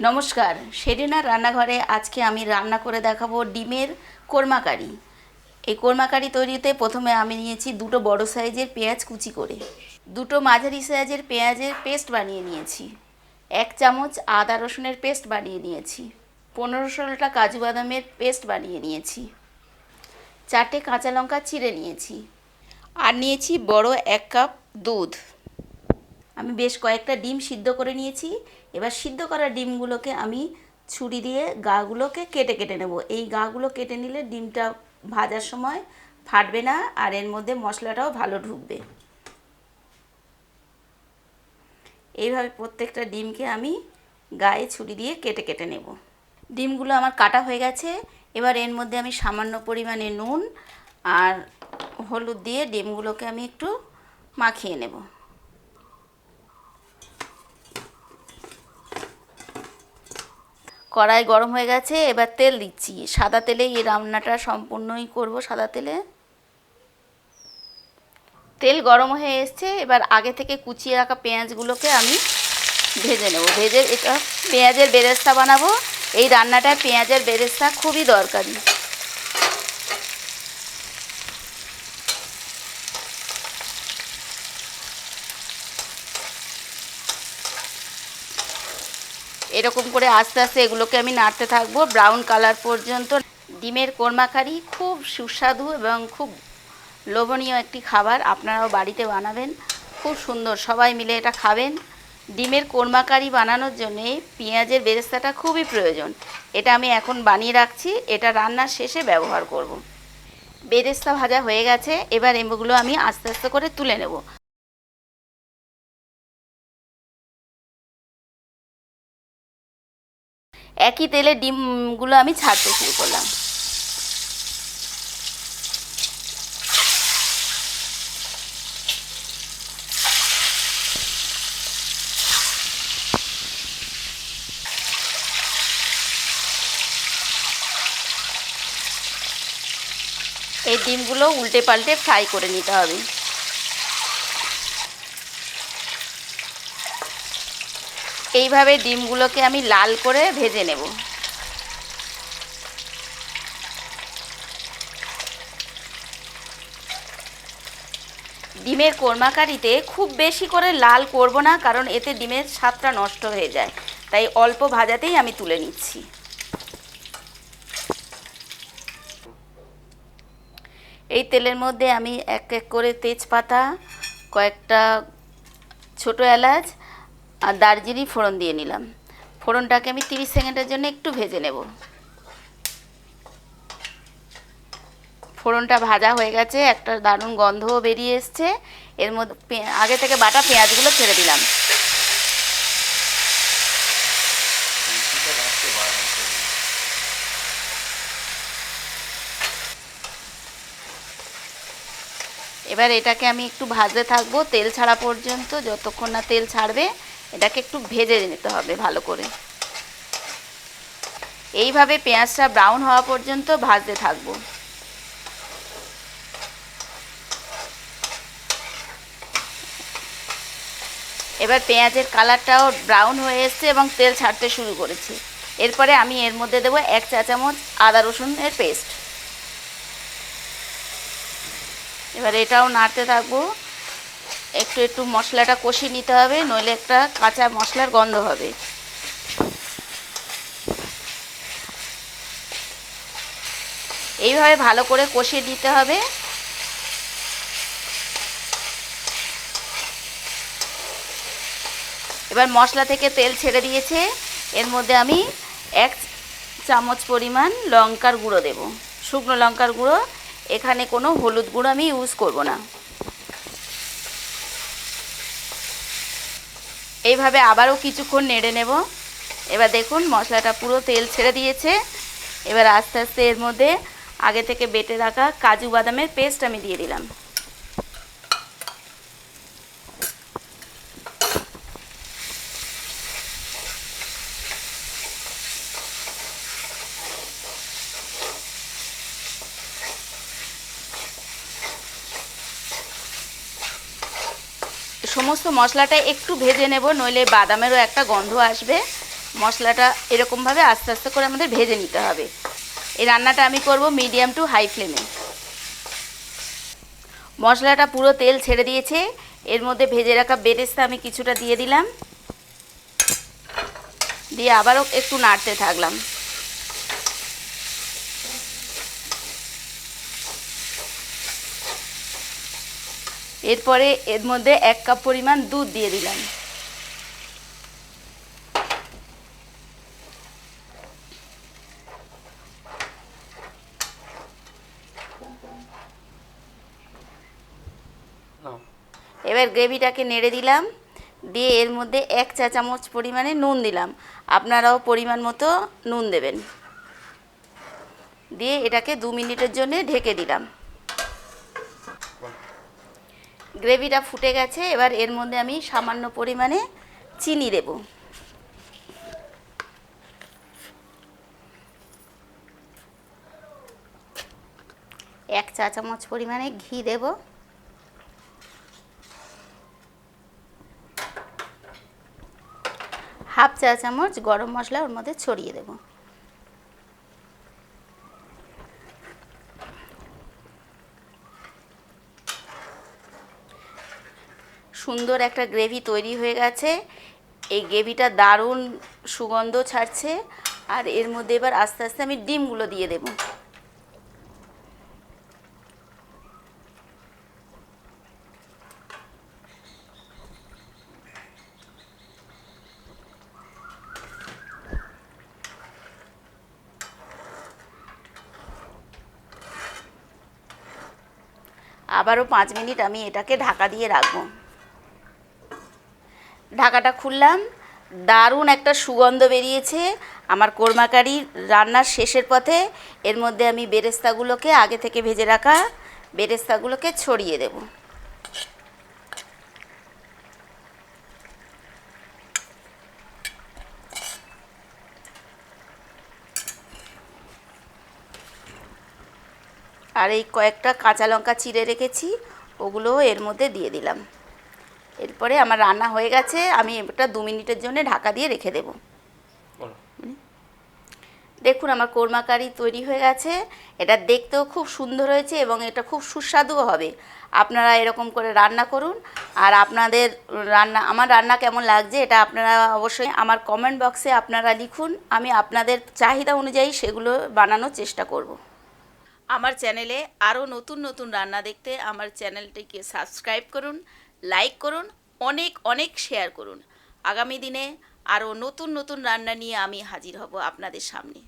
নমস্কার, সেরিনার রান্নাঘরে আজকে আমি রান্না করে দেখাবো ডিমের কোরমা কারি। এই কোরমা কারি তৈরিতে প্রথমে আমি নিয়েছি দুটো বড় সাইজের পেঁয়াজ কুচি করে, দুটো মাঝারি সাইজের পেঁয়াজের পেস্ট বানিয়ে নিয়েছি, 1 চামচ আদা রসুনের পেস্ট বানিয়ে নিয়েছি, 15-16টা কাজু বাদামের পেস্ট বানিয়ে নিয়েছি, 4টে কাঁচা লঙ্কা চিড়ে নিয়েছি, আর নিয়েছি বড় 1 কাপ দুধ। আমি বেশ কয়েকটা ডিম সিদ্ধ করে নিয়েছি। এবার সিদ্ধ করা ডিমগুলোকে আমি ছুরি দিয়ে গাগুলোকে কেটে কেটে নেব। এই গাগুলো কেটে নিলে ডিমটা ভাজার সময় ফাটবে না, আর এর মধ্যে মশলাটাও ভালো ঢুকবে। এইভাবে প্রত্যেকটা ডিমকে আমি গায়ে ছুরি দিয়ে কেটে কেটে নেব। ডিমগুলো আমার কাটা হয়ে গেছে। এবার এর মধ্যে আমি সামান্য পরিমাণে নুন আর হলুদ দিয়ে ডিমগুলোকে আমি একটু মাখিয়ে নেব। কড়াই গরম হয়ে গেছে, এবার তেল দিচ্ছি। সাদা তেলে এই রান্নাটা সম্পূর্ণই করব সাদা তেলে। তেল গরম হয়ে এসছে, এবার আগে থেকে কুচিয়ে রাখা পেঁয়াজগুলোকে আমি ভেজে নেব। ভেজে এটা পেঁয়াজের বেরেস্তা বানাবো। এই রান্নাটায় পেঁয়াজের বেরেস্তা খুবই দরকারি। এরকম করে আস্তে আস্তে এগুলোকে আমি নাড়তে থাকবো ব্রাউন কালার পর্যন্ত। ডিমের কোরমা কারি খুব সুস্বাদু এবং খুব লোভনীয় একটি খাবার। আপনারাও বাড়িতে বানাবেন, খুব সুন্দর, সবাই মিলে এটা খাবেন। ডিমের কোরমা কারি বানানোর জন্যে পেঁয়াজের বেরেস্তাটা খুবই প্রয়োজন। এটা আমি এখন বানিয়ে রাখছি, এটা রান্নার শেষে ব্যবহার করব। বেরেস্তা ভাজা হয়ে গেছে, এবার এগুলো আমি আস্তে আস্তে করে তুলে নেব। একই তেলে ডিমগুলো আমি ছাড়তে শুরু করলাম। এই ডিমগুলো উল্টে পাল্টে ফ্রাই করে নিতে হবে। এইভাবে ডিমগুলোকে আমি লাল করে ভেজে নেব। ডিমের কোরমা কারিতে খুব বেশি করে লাল করব না, কারণ এতে ডিমের স্বাদটা নষ্ট হয়ে যায়, তাই অল্প ভাজাতেই আমি তুলে নিচ্ছি। এই তেলের মধ্যে আমি এক এক করে তেজপাতা, কয়েকটা ছোট এলাচ আর দারচিনি ফোড়ন দিয়ে নিলাম। ফোড়নটাকে আমি 30 সেকেন্ডের জন্য একটু ভেজে নেব। ফোড়নটা ভাজা হয়ে গেছে, একটা দারুণ গন্ধও বেরিয়ে এসছে। এর মধ্যে আগে থেকে বাটা পেঁয়াজগুলো ছেড়ে দিলাম। এবার এটাকে আমি একটু ভাজতে থাকবো তেল ছাড়া পর্যন্ত। যতক্ষণ না তেল ছাড়বে এটাকে একটু ভেজে নিতে হবে ভালো করে। এইভাবে পেঁয়াজটা ব্রাউন হওয়া পর্যন্ত ভাজতে থাকবো। এবার পেঁয়াজের কালারটাও ব্রাউন হয়ে এসছে এবং তেল ছাড়তে শুরু করেছে। এরপরে আমি এর মধ্যে দেবো 1 চা চামচ আদা রসুনের পেস্ট। এবার এটাও নাড়তে থাকবো। একটু একটু মশলাটা কষিয়ে নিতে হবে, নইলে একটা কাঁচা মশলার গন্ধ হবে। এইভাবে ভালো করে কষিয়ে দিতে হবে। এবার মশলা থেকে তেল ছেড়ে দিয়েছে, এর মধ্যে আমি 1 চামচ পরিমাণ লঙ্কার গুঁড়ো দেব, শুকনো লঙ্কার গুঁড়ো। এখানে কোনো হলুদ গুঁড়ো আমি ইউজ করব না। এইভাবে আবারও কিছুক্ষণ নেড়ে নেব। এবার দেখুন মশলাটা পুরো তেল ছেড়ে দিয়েছে। এবার আস্তে আস্তে এর মধ্যে আগে থেকে বেটে রাখা কাজু বাদামের পেস্ট আমি দিয়ে দিলাম। সমস্ত মশলাটা একটু ভেজে নেব, নইলে বাদামেরও একটা গন্ধ আসবে। মশলাটা এরকমভাবে আস্তে আস্তে করে আমাদের ভেজে নিতে হবে। এই রান্নাটা আমি করব মিডিয়াম টু হাই ফ্লেমে। মশলাটা পুরো তেল ছেড়ে দিয়েছে। এর মধ্যে ভেজে রাখা বেরেস্তা আমি কিছুটা দিয়ে দিলাম, দিয়ে আবারও একটু নাড়তে থাকলাম। এরপরে এর মধ্যে 1 কাপ পরিমাণ দুধ দিয়ে দিলাম। এবার গ্রেভিটাকে নেড়ে দিলাম, দিয়ে এর মধ্যে 1 চা চামচ পরিমাণে নুন দিলাম। আপনারাও পরিমাণ মতো নুন দেবেন। দিয়ে এটাকে 2 মিনিটের জন্য ঢেকে দিলাম। গ্রেভিটা ফুটে গেছে। এবার এর মধ্যে আমি সামান্য পরিমাণে চিনি দেব। এক চা চামচ পরিমাণে ঘি দেব। হাফ চা চামচ গরম মশলা ওর মধ্যে ছড়িয়ে দেব। সুন্দর একটা গ্রেভি তৈরি হয়ে গেছে। এই গ্রেভিটা দারুণ সুগন্ধ ছাড়ছে। আর এর মধ্যে এবার আস্তে আস্তে আমি ডিমগুলো দিয়ে দেব। আবারও 5 মিনিট আমি এটাকে ঢাকা দিয়ে রাখবো। ঢাকাটা খুললাম, দারুণ একটা সুগন্ধ বেরিয়েছে। আমার কোরমা কারি রান্নার শেষের পথে। এর মধ্যে আমি বেরেস্তাগুলোকে, আগে থেকে ভেজে রাখা বেরেস্তাগুলোকে ছড়িয়ে দেব। আর এই কয়েকটা কাঁচা লঙ্কা চিড়ে রেখেছি, ওগুলোও এর মধ্যে দিয়ে দিলাম। এরপরে আমার রান্না হয়ে গেছে। আমি এটা 2 মিনিটের জন্য ঢাকা দিয়ে রেখে দেব। দেখুন আমার কোরমা কারি তৈরি হয়ে গেছে। এটা দেখতেও খুব সুন্দর হয়েছে এবং এটা খুব সুস্বাদুও হবে। আপনারা এরকম করে রান্না করুন। আর আপনাদের আমার রান্না কেমন লাগছে এটা আপনারা অবশ্যই আমার কমেন্ট বক্সে আপনারা লিখুন। আমি আপনাদের চাহিদা অনুযায়ী সেগুলো বানানোর চেষ্টা করব। আমার চ্যানেলে আরও নতুন নতুন রান্না দেখতে আমার চ্যানেলটিকে সাবস্ক্রাইব করুন, লাইক করুন, অনেক অনেক শেয়ার করুন। আগামী দিনে আরও নতুন নতুন রান্না নিয়ে আমি হাজির হব আপনাদের সামনে।